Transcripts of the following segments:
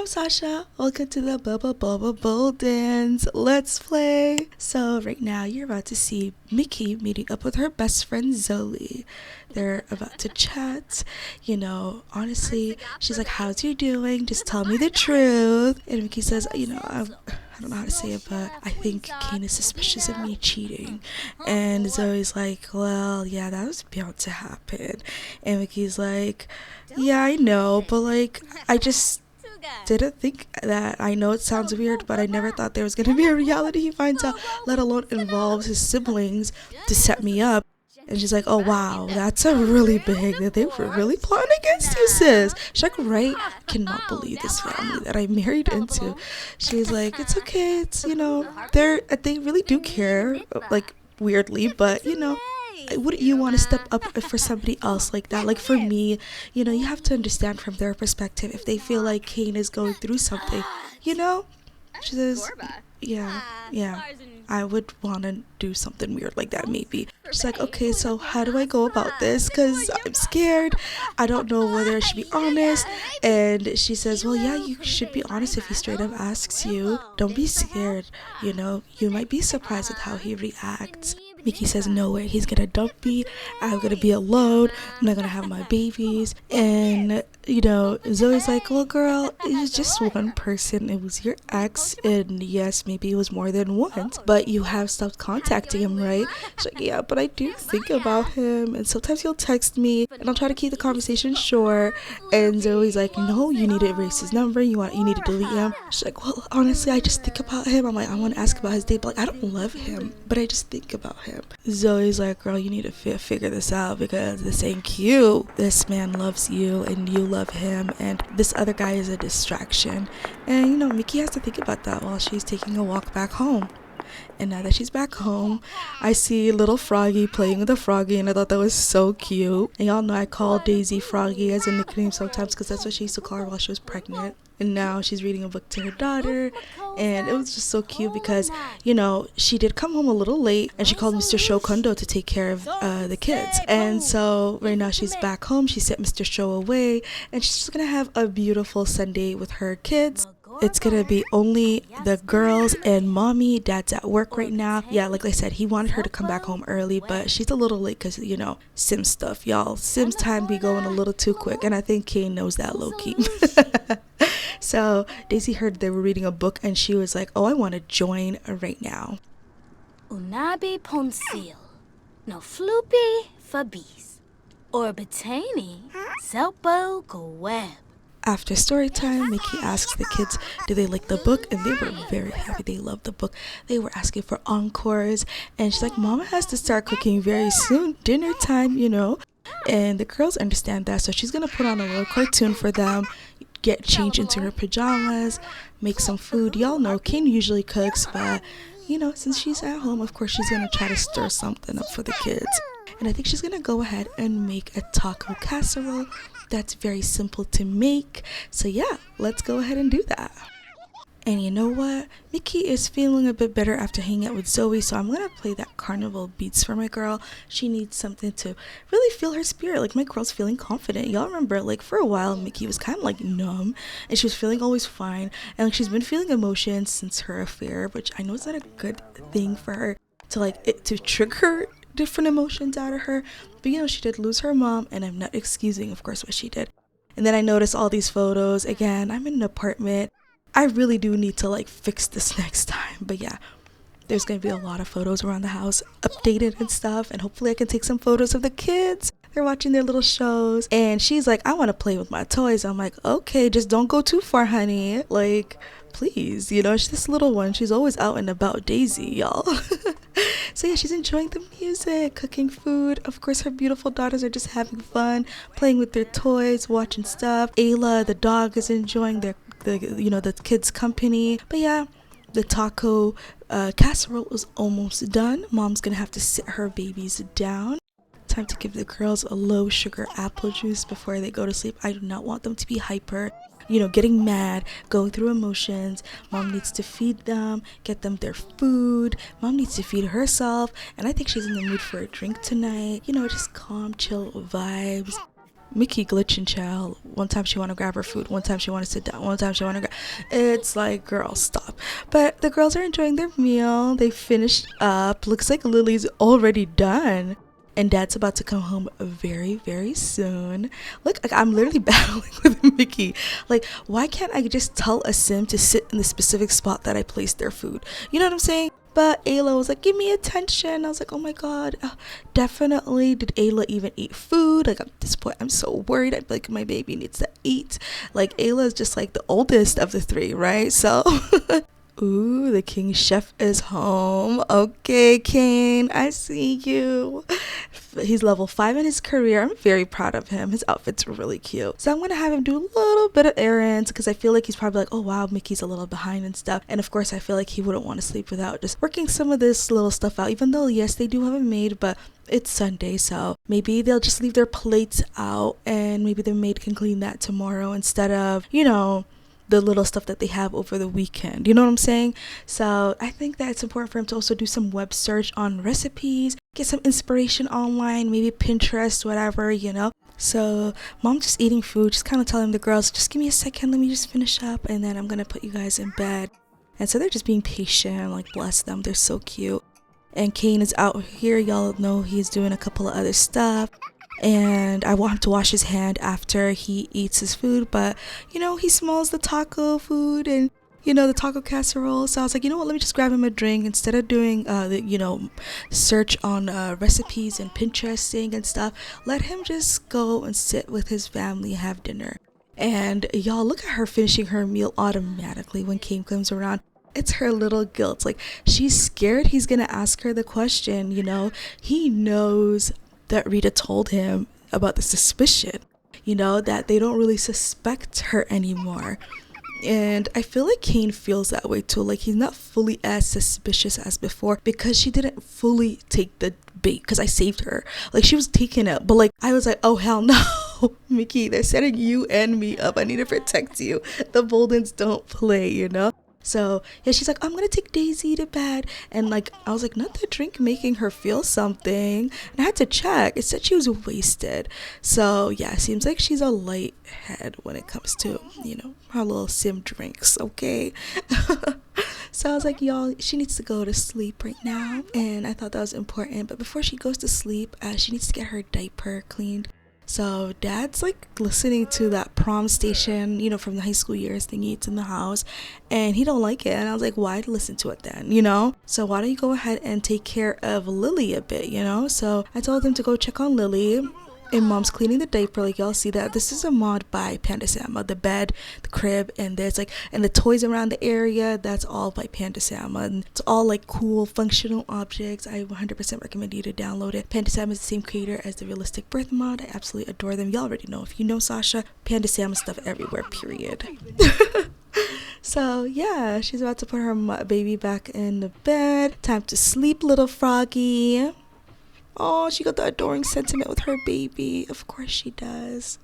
I'm Sasha. Welcome to the Boldens. Let's play. So right now you're about to see Mickey meeting up with her best friend Zoe. They're about to chat. Honestly, she's like, how's you doing? Just tell me the truth. And Mickey says, I don't know how to say it, but I think Kane is suspicious of me cheating. And Zoe's like, well, yeah, that was bound to happen. And Mickey's like, yeah, I know, but I just didn't think that. I know it sounds weird, but I never thought there was going to be a reality he finds out, let alone involves his siblings to set me up. And she's like, oh wow, that's a really big, that they were really plotting against you, sis. She's like, right? I cannot believe this family that I married into. She's like, it's okay, it's, they really do care, weirdly, but wouldn't you want to step up for somebody else like that? Like for me, you have to understand from their perspective if they feel like Kane is going through something, She says, yeah, I would want to do something weird like that maybe. She's like, okay, so how do I go about this? Because I'm scared. I don't know whether I should be honest. And she says, well, yeah, you should be honest if he straight up asks you. Don't be scared. You might be surprised at how he reacts. Mickey says, no way, he's gonna dump me. I'm gonna be alone. I'm not gonna have my babies. And, Zoe's like, well, girl, it was just one person. It was your ex. And yes, maybe it was more than once. But you have stopped contacting him, right? She's like, yeah, but I do think about him. And sometimes he'll text me. And I'll try to keep the conversation short. And Zoe's like, no, you need to erase his number. You need to delete him. She's like, well, honestly, I just think about him. I'm like, I want to ask about his date. But I don't love him. But I just think about him. Zoe's like, girl, you need to figure this out because this ain't cute. This man loves you and you love him, and this other guy is a distraction. And Mickey has to think about that while she's taking a walk back home. And now that she's back home, I see little Froggy playing with a Froggy, and I thought that was so cute. And y'all know I call Daisy Froggy as a nickname sometimes because that's what she used to call her while she was pregnant. And now she's reading a book to her daughter, and it was just so cute because, she did come home a little late, and she called Mr. Shokundo to take care of the kids. And so right now she's back home. She sent Mr. Sho away, and she's just gonna have a beautiful Sunday with her kids. It's gonna be only the girls and mommy. Dad's at work right now. Yeah, like I said, he wanted her to come back home early, but she's a little late because, Sims stuff, y'all. Sims time be going a little too quick, and I think Kane knows that low-key. So Daisy heard they were reading a book, and she was like, oh, I want to join right now. Unabi ponsil, no floopy fabis, orbitani, selpo go web. After story time, Mickey asks the kids, do they like the book? And they were very happy. They loved the book. They were asking for encores. And she's like, Mama has to start cooking very soon. Dinner time, And the girls understand that. So she's going to put on a little cartoon for them, get changed into her pajamas, make some food. Y'all know Kane usually cooks, but, since she's at home, of course, she's going to try to stir something up for the kids. And I think she's going to go ahead and make a taco casserole. That's very simple to make. So yeah, let's go ahead and do that. And you know what? Mickey is feeling a bit better after hanging out with Zoe, so I'm going to play that carnival beats for my girl. She needs something to really feel her spirit. Like, my girl's feeling confident. Y'all remember, for a while, Mickey was kind of numb, and she was feeling always fine. And she's been feeling emotions since her affair, which I know is not a good thing for her to trigger different emotions out of her. But she did lose her mom, and I'm not excusing, of course, what she did. And then I noticed all these photos. Again, I'm in an apartment. I really do need to fix this next time. But yeah, there's gonna be a lot of photos around the house updated and stuff, and hopefully I can take some photos of the kids. They're watching their little shows, and she's like, I want to play with my toys. I'm like, okay, just don't go too far, honey. Please, she's this little one. She's always out and about. Daisy, y'all. So yeah, she's enjoying the music, cooking food. Of course, her beautiful daughters are just having fun, playing with their toys, watching stuff. Ayla, the dog, is enjoying the kids' company. But yeah, the taco casserole is almost done. Mom's gonna have to sit her babies down. Time to give the girls a low sugar apple juice before they go to sleep. I do not want them to be hyper, getting mad, going through emotions. Mom needs to feed them, get them their food. Mom needs to feed herself, and I think she's in the mood for a drink tonight. Just calm, chill vibes. Mickey glitching child. One time she want to grab her food, one time she want to sit down, one time she want to grab. It's like, girl, stop. But the girls are enjoying their meal. They finished up. Looks like Lily's already done. And Dad's about to come home very, very soon. Look, like, I'm literally battling with Mickey. Like, why can't I just tell a sim to sit in the specific spot that I placed their food? You know what I'm saying? But Ayla was like, give me attention. I was like, oh my God. Definitely. Did Ayla even eat food? Like, at this point, I'm so worried. I feel like my baby needs to eat. Like, Ayla is just like the oldest of the three, right? So... Ooh, the king chef is home. Okay, Kane, I see you. He's level 5 in his career. I'm very proud of him. His outfit's really cute. So I'm going to have him do a little bit of errands because I feel like he's probably like, oh wow, Mickey's a little behind and stuff. And of course, I feel like he wouldn't want to sleep without just working some of this little stuff out. Even though, yes, they do have a maid, but it's Sunday, so maybe they'll just leave their plates out and maybe the maid can clean that tomorrow instead of, you know, the little stuff that they have over the weekend. You know what I'm saying? So I think that it's important for him to also do some web search on recipes, get some inspiration online, maybe Pinterest, whatever, you know. So mom's just eating food, just kind of telling the girls, just give me a second, let me just finish up and then I'm gonna put you guys in bed. And so they're just being patient, like bless them, they're so cute. And Kane is out here, y'all know he's doing a couple of other stuff. And I want him to wash his hand after he eats his food, but you know, he smells the taco food and you know, the taco casserole. So I was like, you know what, let me just grab him a drink instead of doing you know, search on recipes and Pinteresting and stuff. Let him just go and sit with his family, have dinner. And y'all, look at her finishing her meal automatically when Kane comes around. It's her little guilt. Like, she's scared he's gonna ask her the question, you know. He knows that Rita told him about the suspicion, you know, that they don't really suspect her anymore. And I feel like Kane feels that way too. Like, he's not fully as suspicious as before because she didn't fully take the bait because I saved her. Like, she was taking it, but like, I was like, oh hell no. Mickey, they're setting you and me up. I need to protect you. The Boldens don't play, you know. So yeah, she's like, I'm gonna take Daisy to bed, and like I was like, not the drink making her feel something, and I had to check. It said she was wasted. So yeah, it seems like she's a light head when it comes to, you know, her little sim drinks. Okay. So I was like, y'all, she needs to go to sleep right now, and I thought that was important. But before she goes to sleep, she needs to get her diaper cleaned. So Dad's like listening to that prom station, you know, from the high school years thingy. It's in the house and he don't like it. And I was like, why listen to it then, you know? So why don't you go ahead and take care of Lily a bit, you know? So I told him to go check on Lily. And mom's cleaning the diaper. Like, y'all see that this is a mod by Panda Sama. The bed, the crib, and there's like, and the toys around the area, that's all by Panda Sama. And it's all like cool functional objects. I 100% recommend you to download it. Panda Sama is the same creator as the Realistic Birth mod. I absolutely adore them. Y'all already know. If you know Sasha, Panda Sama stuff everywhere, period. So yeah, she's about to put her baby back in the bed. Time to sleep, little froggy. Oh, she got the adoring sentiment with her baby. Of course she does.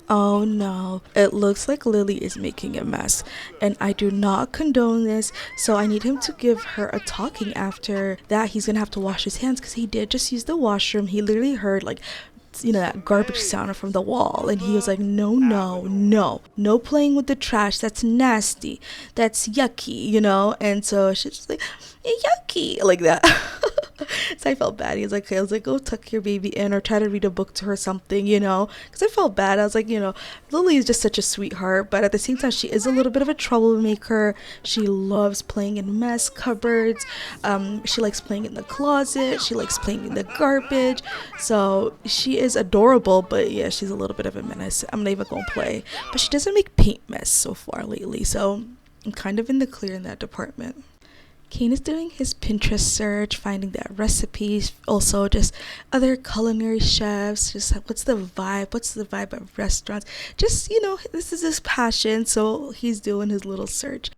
Oh no, it looks like Lily is making a mess, and I do not condone this, so I need him to give her a talking after that. He's gonna have to wash his hands because he did just use the washroom. He literally heard like, you know, that garbage sound from the wall, and he was like, no playing with the trash, that's nasty, that's yucky, you know. And so she's just like, yucky, like that. So I felt bad. He was like, okay. I was like, go tuck your baby in or try to read a book to her, something, you know, because I felt bad. I was like, you know, Lily is just such a sweetheart, but at the same time she is a little bit of a troublemaker. She loves playing in mess cupboards. She likes playing in the closet. She likes playing in the garbage. So she is adorable, but yeah, she's a little bit of a menace. I'm not even gonna play, but she doesn't make paint mess so far lately, so I'm kind of in the clear in that department. Kane is doing his Pinterest search, finding that recipes, also just other culinary chefs, just like, what's the vibe of restaurants, just, you know, this is his passion, so he's doing his little search.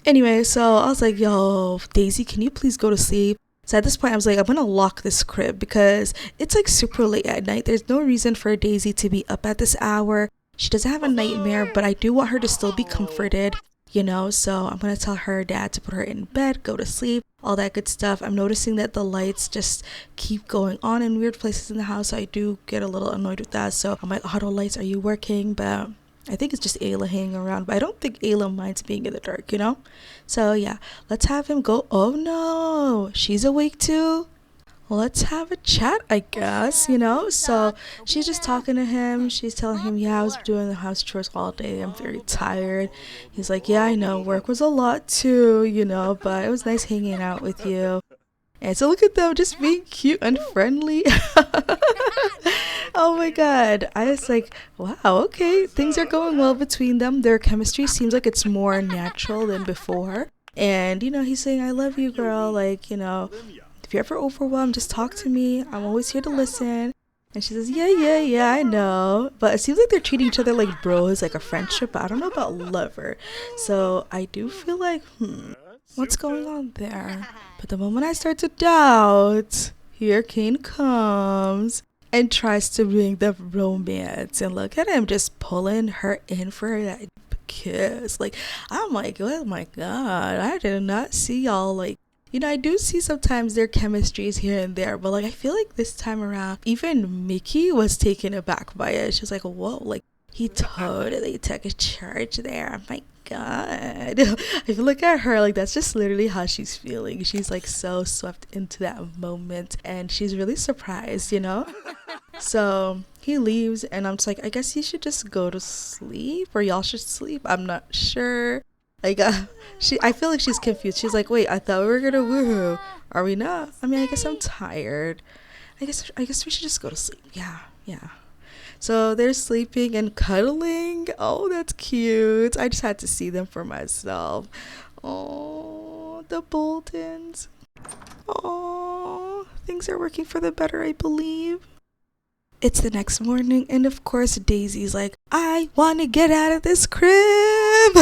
Anyway, so I was like, yo, Daisy, can you please go to sleep? So at this point, I was like, I'm gonna lock this crib because it's like super late at night. There's no reason for Daisy to be up at this hour. She doesn't have a nightmare, but I do want her to still be comforted. you know? So I'm gonna tell her dad to put her in bed, go to sleep, all that good stuff. I'm noticing that the lights just keep going on in weird places in the house. So I do get a little annoyed with that. So I'm like, auto lights, are you working? But I think it's just Ayla hanging around. But I don't think Ayla minds being in the dark, you know? So yeah, let's have him go. Oh no, she's awake too. Let's have a chat, I guess, you know? So she's just talking to him. She's telling him, yeah, I was doing the house chores all day. I'm very tired. He's like, yeah, I know. Work was a lot too, you know, but it was nice hanging out with you. And so look at them just being cute and friendly. Oh my god. I was like, wow, okay. Things are going well between them. Their chemistry seems like it's more natural than before. And, you know, he's saying, I love you, girl. Like, you know, if you're ever overwhelmed, just talk to me. I'm always here to listen. And she says, yeah, I know. But it seems like they're treating each other like bros, like a friendship. But I don't know about lover. So I do feel like, what's going on there? But the moment I start to doubt, here Kane comes and tries to bring the romance. And look at him just pulling her in for that kiss. Like, I'm like, oh my god, I did not see y'all like, you know, I do see sometimes their chemistries here and there, but like I feel like this time around, even Mickey was taken aback by it. She was like, whoa, like he totally took a charge there. Oh my god. I feel like at her, like that's just literally how she's feeling. She's like so swept into that moment and she's really surprised, you know? So he leaves and I'm just like, I guess you should just go to sleep or y'all should sleep. I'm not sure. Like, I feel like she's confused. She's like, wait, I thought we were gonna woohoo. Are we not? I mean, I guess I'm tired. I guess we should just go to sleep. Yeah. So they're sleeping and cuddling. Oh, that's cute. I just had to see them for myself. Oh, the Boldens. Oh, things are working for the better, I believe. It's the next morning, and of course, Daisy's like, I want to get out of this crib.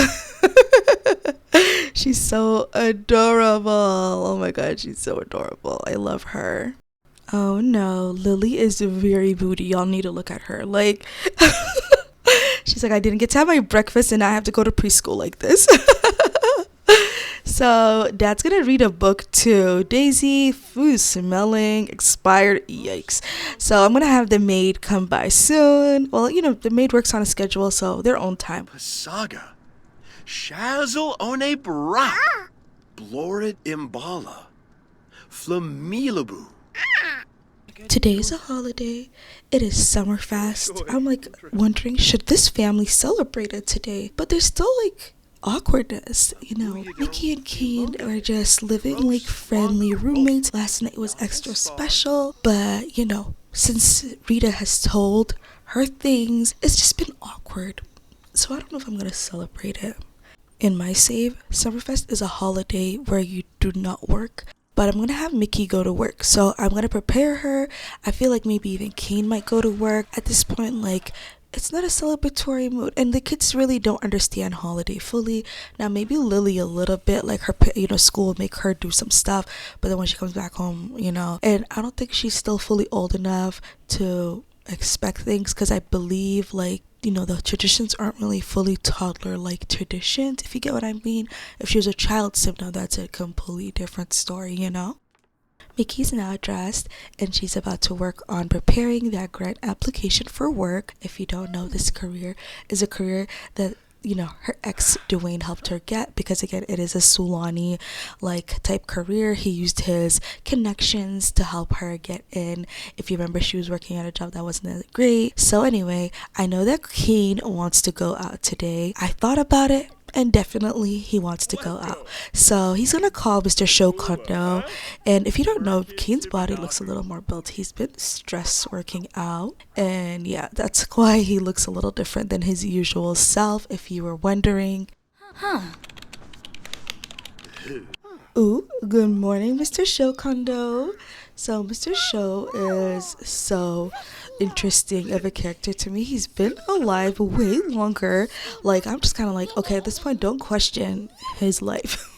She's so adorable. Oh my god, she's so adorable. I love her. Oh no, Lily is very booty. Y'all need to look at her. Like, she's like, I didn't get to have my breakfast, and I have to go to preschool like this. So dad's gonna read a book too. Daisy, food smelling expired. Yikes. So I'm gonna have the maid come by soon. Well, you know, the maid works on a schedule, so their own time. Pasaga, Shazzle one bra, Blorid imbala, Flamilabu. Today is a holiday. It is Summerfest. I'm like wondering, should this family celebrate it today? But there's still like awkwardness, you know. Mickey and Kane are just living like friendly roommates. Last night was extra special, but you know, since Rita has told her things, it's just been awkward. So I don't know if I'm gonna celebrate it. In my save, Summerfest is a holiday where you do not work, but I'm gonna have Mickey go to work, so I'm gonna prepare her. I feel like maybe even Kane might go to work. At this point, like, it's not a celebratory mood, and the kids really don't understand holiday fully. Now maybe Lily a little bit, like her, you know, school will make her do some stuff, but then when she comes back home, you know, and I don't think she's still fully old enough to expect things, because I believe, like, you know, the traditions aren't really fully toddler like traditions, if you get what I mean. If she was a child sim, now that's a completely different story, you know. Mickey's now dressed and she's about to work on preparing that grant application for work. If you don't know, this career is a career that, you know, her ex Dwayne helped her get, because again, it is a Sulani like type career. He used his connections to help her get in. If you remember, she was working at a job that wasn't that great. So anyway, I know that Kane wants to go out today. I thought about it, and definitely he wants to go out. So he's gonna call Mr. Shokondo. And if you don't know, Kane's body looks a little more built. He's been stress working out, and yeah, that's why he looks a little different than his usual self, if you were wondering. Ooh, good morning, Mr. Shokondo. So Mr. Sho is so interesting of a character to me. He's been alive way longer. Like, I'm just kind of like, okay, at this point, don't question his life.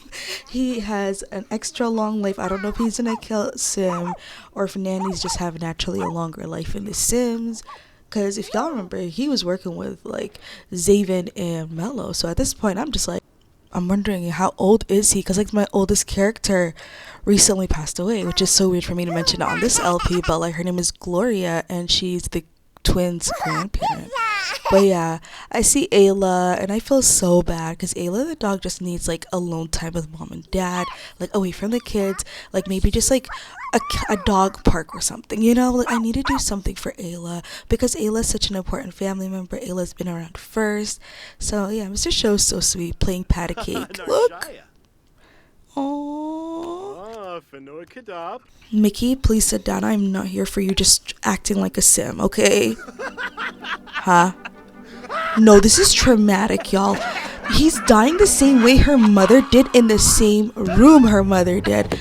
He has an extra long life. I don't know if he's in a kill sim or if nannies just have naturally a longer life in the Sims. Because if y'all remember, he was working with like Zaven and Mello. So at this point, I'm just like, I'm wondering how old is he? Because like my oldest character recently passed away, which is so weird for me to mention it on this LP, but like her name is Gloria and she's the twins' grandparent. But yeah, I see Ayla and I feel so bad because Ayla the dog just needs like alone time with mom and dad, like away from the kids, like maybe just like a dog park or something, you know? Like I need to do something for Ayla because Ayla is such an important family member. Ayla's been around first. So yeah, Mr. Show's so sweet playing pat a cake. Look. Aww. Mickey, please sit down. I'm not here for you just acting like a sim, okay? Huh? No, this is traumatic, y'all. He's dying the same way her mother did in the same room her mother did.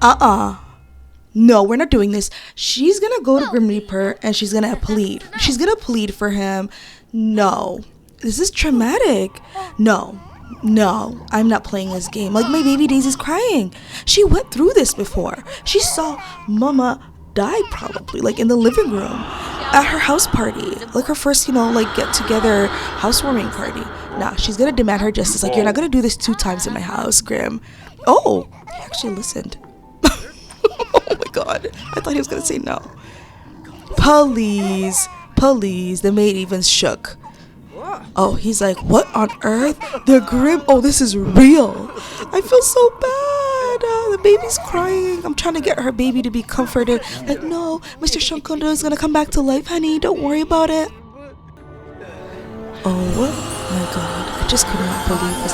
No, we're not doing this. She's gonna go to Grim Reaper and she's gonna plead. She's gonna plead for him. No. This is traumatic. No, I'm not playing this game. Like, my baby Daisy's crying. She went through this before. She saw Mama die probably, like, in the living room at her house party. Like, her first, like, get-together housewarming party. Nah, she's gonna demand her justice. Like, you're not gonna do this 2 times in my house, Grim. Oh, he actually listened. Oh, my God. I thought he was gonna say no. Please. The maid even shook. Oh, he's like, what on earth? They're Grim. Oh, this is real. I feel so bad. The baby's crying. I'm trying to get her baby to be comforted. Like, no, Mr. Shunkondo is going to come back to life, honey. Don't worry about it. Oh, my God. I just could not believe this.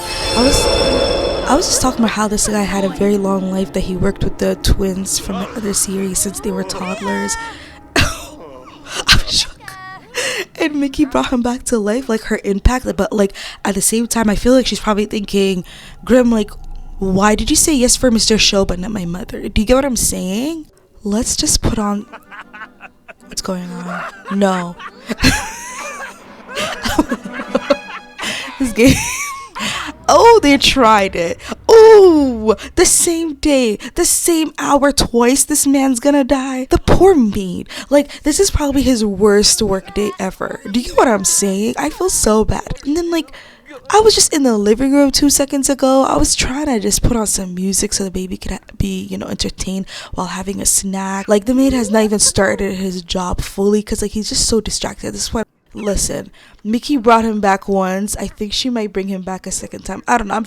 I was just talking about how this guy had a very long life, that he worked with the twins from the other series since they were toddlers. I'm shook. And Mickey brought him back to life, like her impact, but like at the same time I feel like she's probably thinking, Grim, like, why did you say yes for Mr. Show but not my mother? Do you get what I'm saying? Let's just put on... What's going on? No. This game... Oh, they tried it. Oh, the same day, the same hour, twice, this man's gonna die. The poor maid. Like, this is probably his worst work day ever. Do you get what I'm saying? I feel so bad. And then, like, I was just in the living room 2 seconds ago. I was trying to just put on some music so the baby could be, entertained while having a snack. Like, the maid has not even started his job fully because, like, he's just so distracted. This is what... Listen, Mickey brought him back once. I think she might bring him back a second time. I don't know.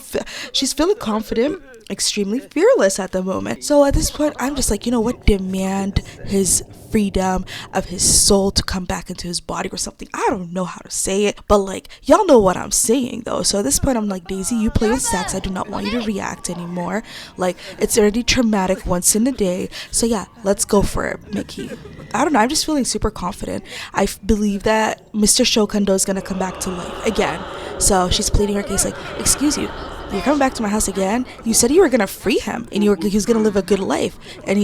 She's feeling confident, extremely fearless at the moment. So at this point, I'm just like, you know what? Demand his freedom of his soul to come back into his body or something. I don't know how to say it, but like, y'all know what I'm saying though. So at this point, I'm like, Daisy, you play with sex. I do not want you to react anymore. Like, it's already traumatic once in a day. So yeah, let's go for it, Mickey. I don't know, I'm just feeling super confident. I believe that Mr. Shokundo is gonna come back to life again. So she's pleading her case like, excuse you, you're coming back to my house again? You said you were gonna free him and he was gonna live a good life. And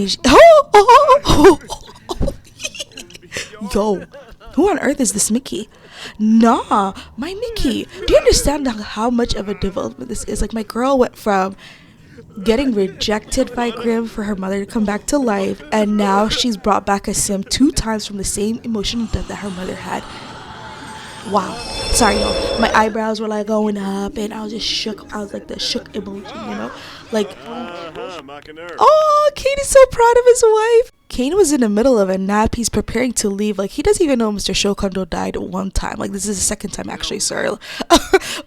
Yo, who on earth is this Mickey? Nah, my Mickey. Do you understand how much of a development this is? Like, my girl went from getting rejected by Grim for her mother to come back to life, and now she's brought back a sim 2 times from the same emotional death that her mother had. Wow. Sorry, y'all. My eyebrows were like going up and I was just shook. I was like the shook emoji, Like, oh, Kane is so proud of his wife. Kane was in the middle of a nap. He's preparing to leave. Like, he doesn't even know Mr. Shokundo died 1 time. Like, this is the 2nd time actually, sorry.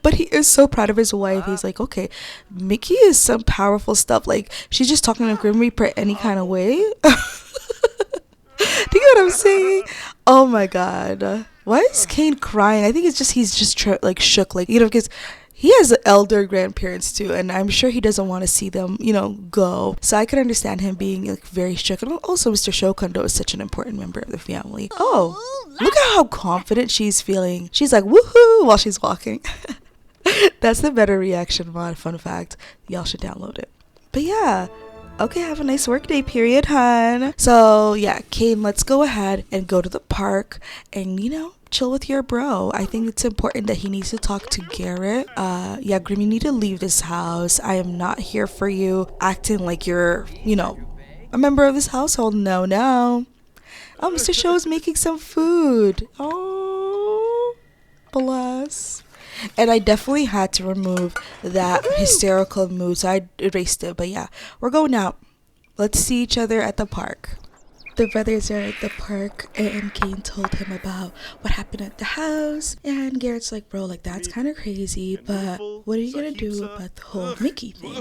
But he is so proud of his wife. He's like, okay, Mickey is some powerful stuff. Like, she's just talking to Grim Reaper any kind of way. Do you get what I'm saying? Oh my God. Why is Kane crying? I think it's just he's just shook, like, because he has elder grandparents too, and I'm sure he doesn't want to see them, go. So I can understand him being like very shook. And also, Mr. Shokundo is such an important member of the family. Oh, look at how confident she's feeling. She's like woohoo while she's walking. That's the better reaction mod. Fun fact, y'all should download it. But yeah. Okay, have a nice workday period, hun. So yeah, Kane, let's go ahead and go to the park and, chill with your bro. I think it's important that he needs to talk to Garrett. Yeah, Grim, you need to leave this house. I am not here for you acting like you're, a member of this household. No. Oh, Mr. Show is making some food. Oh, bless. And I definitely had to remove that hysterical mood, so I erased it. But yeah, we're going out. Let's see each other at the park. The brothers are at the park, and Kane told him about what happened at the house. And Garrett's like, bro, like, that's kind of crazy, but what are you gonna do about the whole Mickey thing?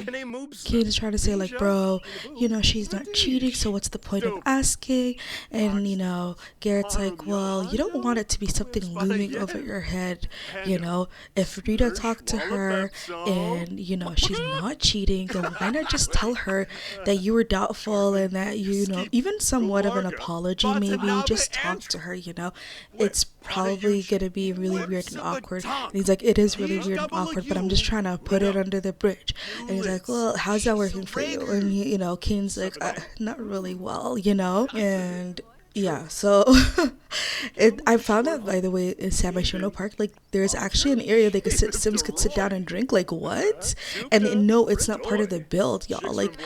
Kane is trying to say, like, bro, you know, she's not cheating, so what's the point of asking? And, you know, Garrett's like, well, you don't want it to be something looming over your head, you know? If Rita talked to her and, you know, she's not cheating, then why not just tell her that you were doubtful and that, you know, even somewhat of an apology, maybe just talk to her, you know? It's probably gonna be really weird and awkward. And he's like, it is really weird and awkward, but I'm just trying to put it under the bridge. And he's like, well, how's that working for you? And you know, Kane's like, not really well, you know? And yeah, so I found out, by the way, in San Myshuno Park, like, there's actually an area they could Sims could sit down and drink. Like, what? And no, it's not part of the build, y'all. Like,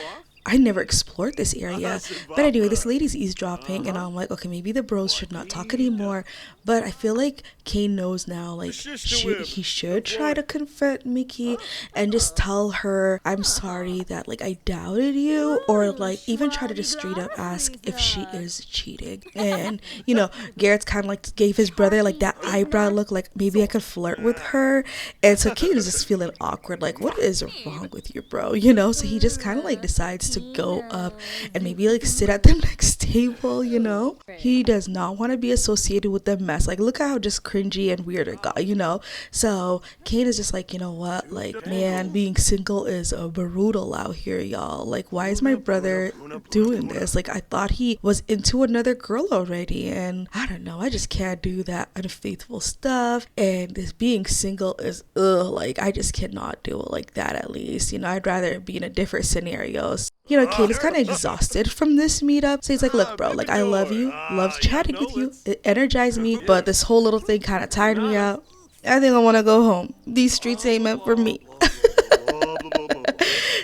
I never explored this area. But anyway, this lady's eavesdropping, and I'm like, okay, maybe the bros should not talk anymore. But I feel like Kane knows now, like, he should try to confront Mickey and just tell her, I'm sorry that, like, I doubted you, or, like, even try to just straight up ask if she is cheating. And, you know, Garrett's kind of, like, gave his brother, like, that eyebrow look, like, maybe I could flirt with her. And so Kane is just feeling awkward, like, what is wrong with you, bro? You know? So he just kind of, like, decides to go up and maybe, like, sit at the next table, you know? He does not want to be associated with the mess. Like, look at how just cringy and weird it got, you know? So Kane is just like, you know what? Like, man, being single is brutal out here, y'all. Like, why is my brother doing this? Like, I thought he was into another girl already, and I don't know. I just can't do that unfaithful stuff. And this being single is, like, I just cannot do it like that, at least. You know, I'd rather be in a different scenario. You know, Kate is kind of exhausted from this meetup. So he's like, look, bro, like, I love you. Love chatting with you. It energized me. But this whole little thing kind of tired me out. I think I want to go home. These streets ain't meant for me.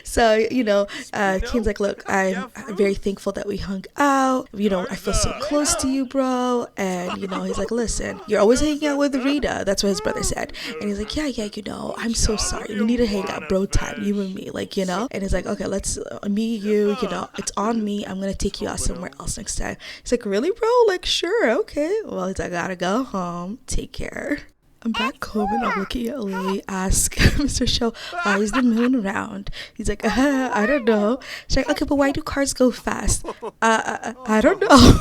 So, you know, Kane's like, look, I'm very thankful that we hung out. You know, I feel so close to you, bro. And, you know, he's like, listen, you're always hanging out with Rita. That's what his brother said. And he's like, yeah, you know, I'm so sorry. We need to hang out, bro time, you and me, like, you know. And he's like, okay, let's, me, you know, it's on me. I'm going to take you out somewhere else next time. He's like, really, bro? Like, sure, okay. Well, he's like, I gotta go home. Take care. I'm back home and I'm looking at Lily ask Mr. Show, why is the moon round? He's like, I don't know. She's like, okay, but why do cars go fast? I don't know.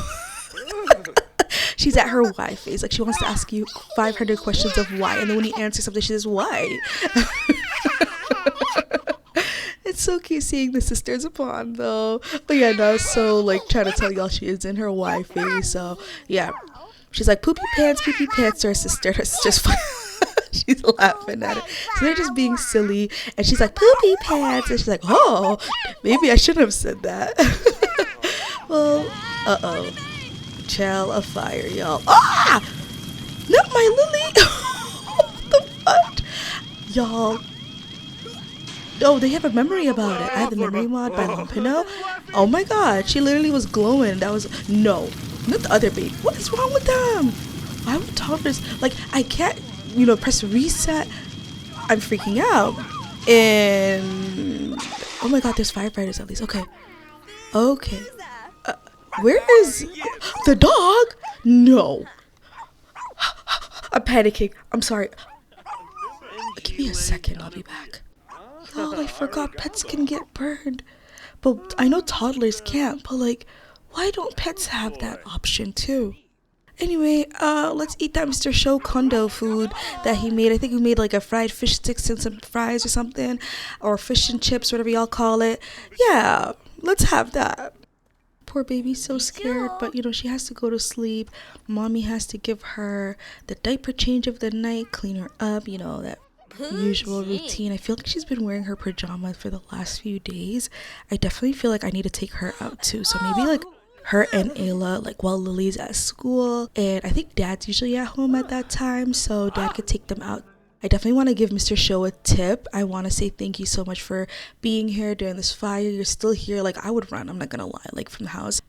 She's at her why phase. Like, she wants to ask you 500 questions of why. And then when you answer something, she says, why? It's so cute seeing the sisters upon, though. But yeah, no, so, like, trying to tell y'all she is in her why phase. So, yeah. She's like, poopy pants to her sister. Her sister's fine. She's laughing at it. So they're just being silly. And she's like, poopy pants. And she's like, oh, maybe I shouldn't have said that. Well, Child of fire, y'all. Ah! Not my Lily. What the fuck? Y'all. Oh, they have a memory about it. I have the memory mod by Lampino. Oh my god. She literally was glowing. That was... No. Not the other baby. What is wrong with them? Why would toddlers... Like, I can't, you know, press reset. I'm freaking out. And... Oh my god, there's firefighters at least. Okay. Okay. Where is... The dog? No. I'm panicking. I'm sorry. Give me a second. I'll be back. Oh, I forgot pets can get burned. But I know toddlers can't. But, like... Why don't pets have that option too? Anyway, let's eat that Mr. Show condo food that he made. I think he made like a fried fish sticks and some fries or something. Or fish and chips, whatever y'all call it. Yeah, let's have that. Poor baby's so scared, but you know, she has to go to sleep. Mommy has to give her the diaper change of the night, clean her up, you know, that usual routine. I feel like she's been wearing her pajamas for the last few days. I definitely feel like I need to take her out too. So maybe like her and Ayla, like while Lily's at school, and I think Dad's usually at home at that time, so Dad could take them out. I definitely want to give Mr. Show a tip. I want to say thank you so much for being here during this fire. You're still here. Like, I would run, I'm not gonna lie, like from the house.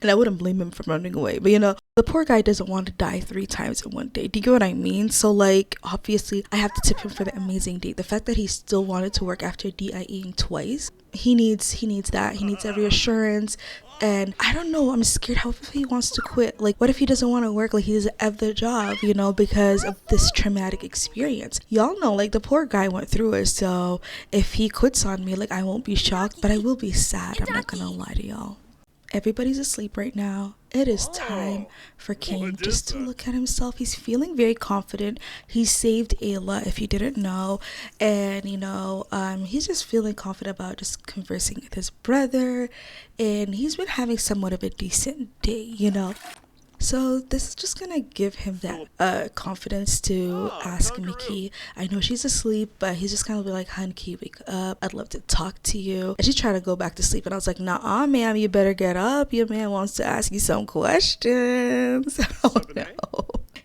And I wouldn't blame him for running away. But the poor guy doesn't want to die 3 times in one day. Do you get what I mean? So like, obviously, I have to tip him for the amazing date. The fact that he still wanted to work after DIEing twice, he needs that. He needs that reassurance. And I don't know, I'm scared. How if he wants to quit? Like, what if he doesn't want to work? Like, he doesn't have the job, because of this traumatic experience. Y'all know, like, the poor guy went through it. So if he quits on me, like, I won't be shocked, but I will be sad. I'm not gonna lie to y'all. Everybody's asleep right now. It is time for Kane just to look at himself. He's feeling very confident. He saved Ayla, if you didn't know. And, he's just feeling confident about just conversing with his brother. And he's been having somewhat of a decent day, So this is just gonna give him that confidence to ask Mickey. I know she's asleep, but he's just kind of like, "Hun, can you wake up? I'd love to talk to you." And she's trying to go back to sleep, and I was like, "Nah, ma'am, you better get up. Your man wants to ask you some questions." Oh no.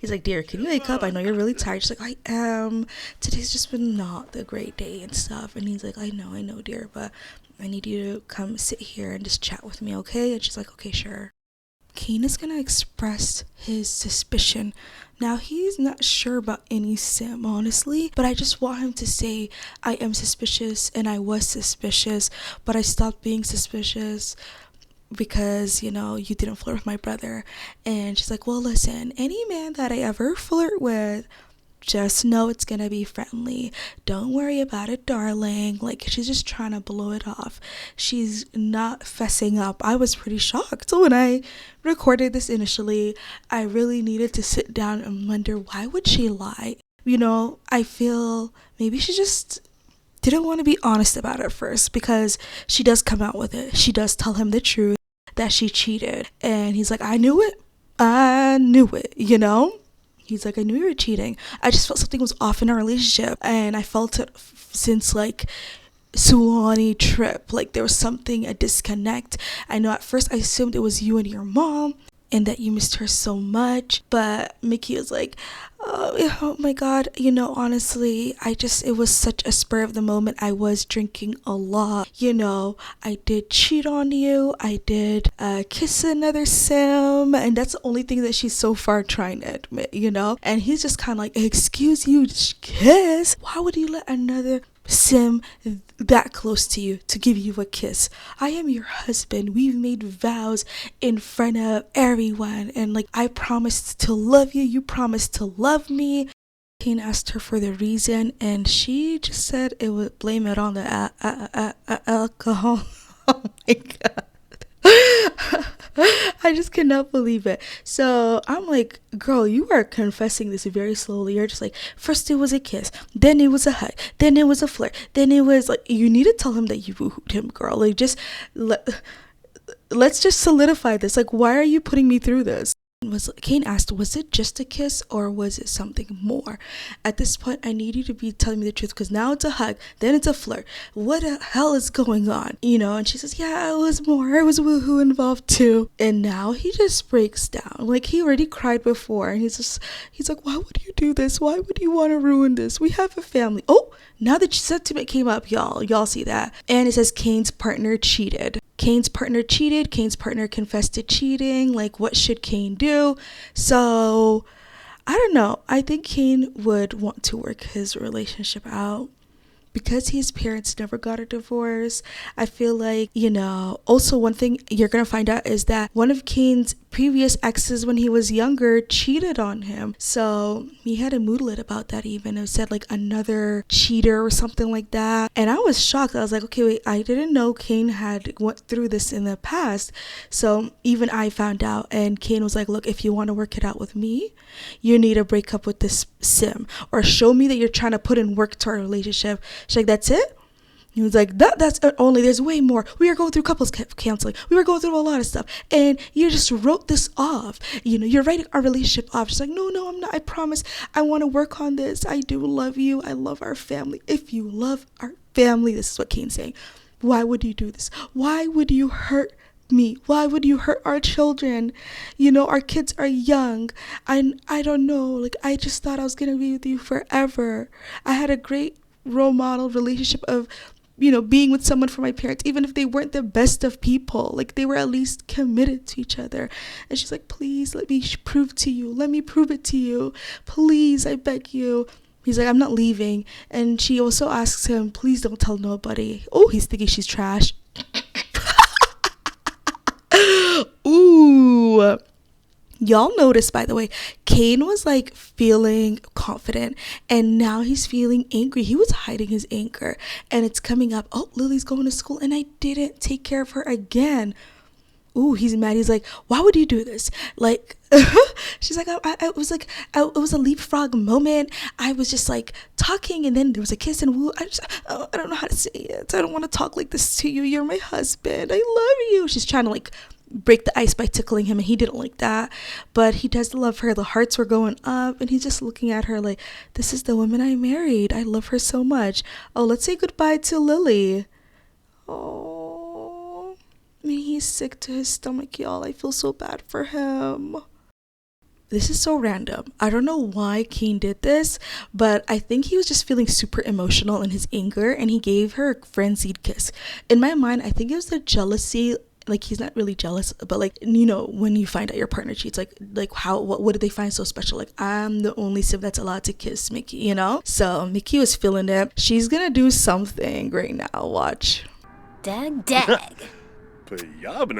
He's like, "Dear, can you wake up? I know you're really tired." She's like, "I am. Today's just been not the great day and stuff." And he's like, I know, dear, but I need you to come sit here and just chat with me, okay?" And she's like, "Okay, sure." Kane is gonna express his suspicion. Now, he's not sure about any sim, honestly, but I just want him to say, "I am suspicious and I was suspicious, but I stopped being suspicious because, you didn't flirt with my brother." And she's like, "Well, listen, any man that I ever flirt with, just know it's gonna be friendly. Don't worry about it, darling." Like, she's just trying to blow it off. She's not fessing up. I was pretty shocked. So when I recorded this initially, I really needed to sit down and wonder, why would she lie? I feel maybe she just didn't want to be honest about it first, because she does come out with it. She does tell him the truth, that she cheated. And he's like, "I knew it. He's like, "I knew you were cheating. I just felt something was off in our relationship. And I felt it since, like, Sulani trip. Like, there was something, a disconnect. I know at first I assumed it was you and your mom, and that you missed her so much." But Mickey was like, oh my god, honestly, it was such a spur of the moment. I was drinking a lot. I did cheat on you. I did kiss another sim, and that's the only thing that she's so far trying to admit, And he's just kind of like, "Excuse you, kiss? Why would you let another sim that close to you to give you a kiss? I am your husband. We've made vows in front of everyone, and like, I promised to love you. You promised to love me." Kane asked her for the reason, and she just said it would blame it on the alcohol. Oh my god. I just cannot believe it. So I'm like, "Girl, you are confessing this very slowly. You're just like, first it was a kiss, then it was a hug, then it was a flirt, then it was like," you need to tell him that you wooed him, girl. Like, just let's just solidify this. Like, why are you putting me through this? Kane asked, "Was it just a kiss or was it something more? At this point, I need you to be telling me the truth, because now it's a hug, then it's a flirt. What the hell is going on?" And she says, "Yeah, it was more. It was woohoo involved too." And now he just breaks down. Like, he already cried before, and he's like, "Why would you do this? Why would you want to ruin this? We have a family." Oh, now the sentiment came up, y'all see that? And it says Kane's partner cheated. Kane's partner cheated. Kane's partner confessed to cheating. Like, what should Kane do? So, I don't know. I think Kane would want to work his relationship out. Because his parents never got a divorce, I feel like, also one thing you're going to find out is that one of Kane's previous exes when he was younger cheated on him. So he had a moodlet about that even. It said like another cheater or something like that. And I was shocked. I was like, okay, wait, I didn't know Kane had went through this in the past. So even I found out, and Kane was like, "Look, if you want to work it out with me, you need to break up with this sim, or show me that you're trying to put in work to our relationship." She's like, "That's it?" He was like, that's only, there's way more. We are going through couples counseling. We were going through a lot of stuff. And you just wrote this off. You're writing our relationship off. She's like, no, I'm not. I promise. I want to work on this. I do love you. I love our family. If you love our family," this is what Kane's saying, "why would you do this? Why would you hurt me? Why would you hurt our children? Our kids are young. I don't know. Like, I just thought I was going to be with you forever. I had a great role model relationship of being with someone for my parents, even if they weren't the best of people. Like, they were at least committed to each other. And she's like, please let me prove to you. Let me prove it to you. Please, I beg you. He's like, I'm not leaving. And she also asks him, please don't tell nobody. Oh, he's thinking she's trash. Ooh. Y'all notice, by the way, Kane was like feeling confident, and now he's feeling angry. He was hiding his anger, and it's coming up. Oh, Lily's going to school and I didn't take care of her again. Ooh, he's mad. He's like, why would you do this? Like, she's like, it was a leapfrog moment. I was just like talking, and then there was a kiss, and woo. I don't know how to say it. I don't want to talk like this to you. You're my husband. I love you. She's trying to like break the ice by tickling him, and he didn't like that, but he does love her. The hearts were going up, and he's just looking at her like, this is the woman I married. I love her so much. Oh, let's say goodbye to Lily. Oh, I mean, he's sick to his stomach, y'all. I feel so bad for him. This is so random. I don't know why Kane did this, but I think he was just feeling super emotional in his anger, and he gave her a frenzied kiss. In my mind, I think it was the jealousy. Like, he's not really jealous, but like, when you find out your partner cheats, like what did they find so special? Like, I'm the only sim that's allowed to kiss Mickey, So Mickey was feeling it. She's gonna do something right now. Watch. Dag.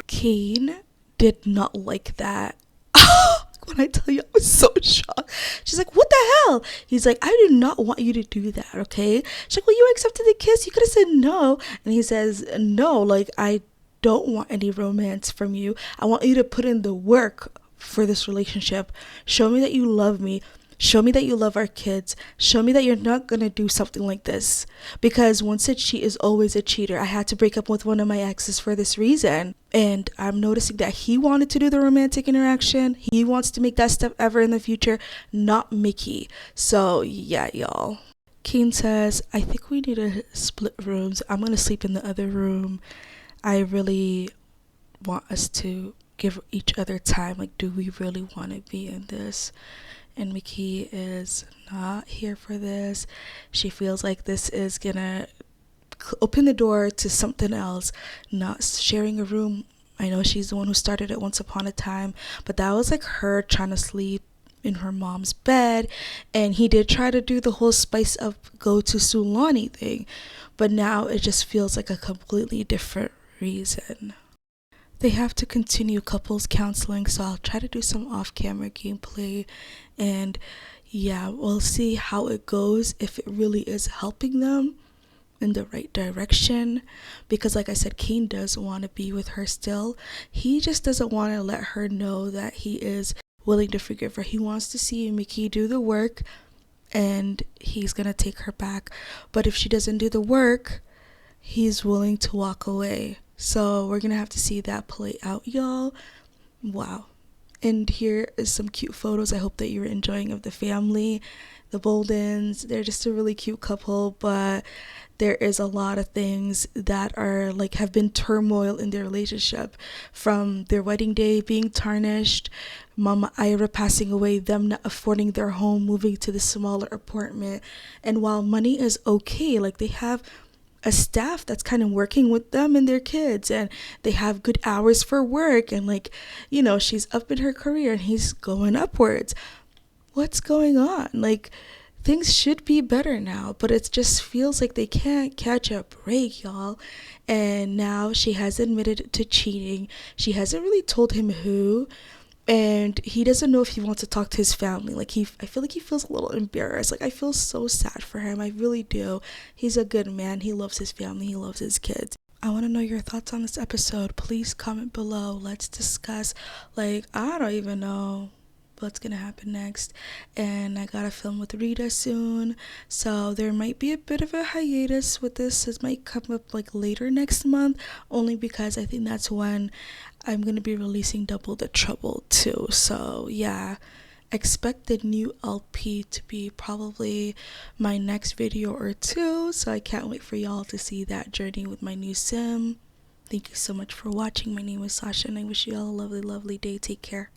Kane did not like that. When I tell you, I was so shocked. She's like, what the hell? He's like, I do not want you to do that, okay? She's like, well, you accepted the kiss. You could have said no. And he says, no, like, I don't want any romance from you. I want you to put in the work for this relationship. Show me that you love me. Show me that you love our kids. Show me that you're not gonna do something like this. Because once a cheat is always a cheater. I had to break up with one of my exes for this reason. And I'm noticing that he wanted to do the romantic interaction. He wants to make that step ever in the future, not Mickey. So yeah, y'all. Kane says, I think we need to split rooms. I'm gonna sleep in the other room. I really want us to give each other time. Like, do we really want to be in this? And Mickey is not here for this. She feels like this is gonna open the door to something else, not sharing a room. I know she's the one who started it once upon a time, but that was like her trying to sleep in her mom's bed. And he did try to do the whole spice up, go to Sulani thing, but now it just feels like a completely different reason. They have to continue couples counseling, so I'll try to do some off-camera gameplay, and yeah, we'll see how it goes, if it really is helping them in the right direction. Because like I said, Kane does want to be with her still. He just doesn't want to let her know that he is willing to forgive her. He wants to see Mickey do the work, and he's gonna take her back. But if she doesn't do the work, he's willing to walk away. So we're gonna have to see that play out, y'all. Wow. And here is some cute photos. I hope that you're enjoying of the family, the Boldens. They're just a really cute couple, but there is a lot of things that are like have been turmoil in their relationship, from their wedding day being tarnished, Mama Ira passing away, them not affording their home, moving to the smaller apartment. And while money is okay, like, they have a staff that's kind of working with them and their kids, and they have good hours for work, and like, she's up in her career and he's going upwards. What's going on? Like, things should be better now, but it just feels like they can't catch a break, y'all. And now she has admitted to cheating. She hasn't really told him who, and he doesn't know if he wants to talk to his family. Like, I feel like he feels a little embarrassed. Like, I feel so sad for him. I really do. He's a good man. He loves his family. He loves his kids. I want to know your thoughts on this episode. Please comment below. Let's discuss. Like, I don't even know what's gonna happen next, and I gotta film with Rita soon, so there might be a bit of a hiatus with this. It might come up like later next month, only because I think that's when I'm gonna be releasing Double the Trouble too. So yeah, expect the new LP to be probably my next video or two, so I can't wait for y'all to see that journey with my new sim. Thank you so much for watching. My name is Sasha, and I wish you all a lovely day. Take care.